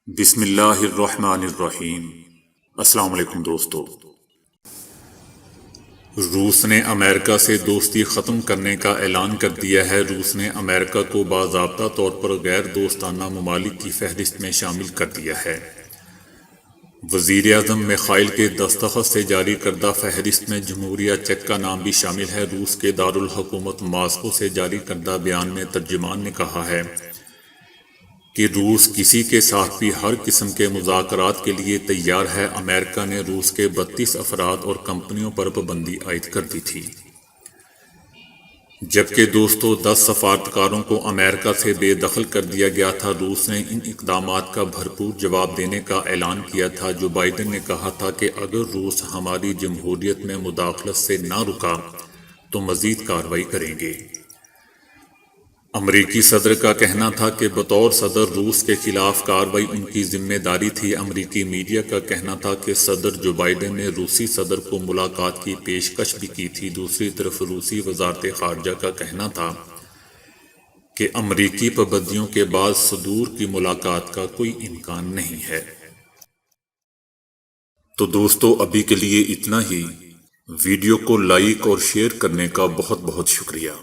بسم اللہ الرحمن الرحیم۔ السلام علیکم دوستو۔ روس نے امریکہ سے دوستی ختم کرنے کا اعلان کر دیا ہے۔ روس نے امریکہ کو باضابطہ طور پر غیر دوستانہ ممالک کی فہرست میں شامل کر دیا ہے۔ وزیر اعظم میخائیل کے دستخط سے جاری کردہ فہرست میں جمہوریہ چیک کا نام بھی شامل ہے۔ روس کے دارالحکومت ماسکو سے جاری کردہ بیان میں ترجمان نے کہا ہے کہ روس کسی کے ساتھ بھی ہر قسم کے مذاکرات کے لیے تیار ہے۔ امریکہ نے روس کے 32 افراد اور کمپنیوں پر پابندی عائد کر دی تھی، جبکہ 10 سفارتکاروں کو امریکہ سے بے دخل کر دیا گیا تھا۔ روس نے ان اقدامات کا بھرپور جواب دینے کا اعلان کیا تھا۔ جو بائیڈن نے کہا تھا کہ اگر روس ہماری جمہوریت میں مداخلت سے نہ رکا تو مزید کارروائی کریں گے۔ امریکی صدر کا کہنا تھا کہ بطور صدر روس کے خلاف کارروائی ان کی ذمہ داری تھی۔ امریکی میڈیا کا کہنا تھا کہ صدر جو بائیڈن نے روسی صدر کو ملاقات کی پیشکش بھی کی تھی۔ دوسری طرف روسی وزارت خارجہ کا کہنا تھا کہ امریکی پابندیوں کے بعد صدور کی ملاقات کا کوئی امکان نہیں ہے۔ تو دوستو، ابھی کے لیے اتنا ہی۔ ویڈیو کو لائک اور شیئر کرنے کا بہت بہت شکریہ۔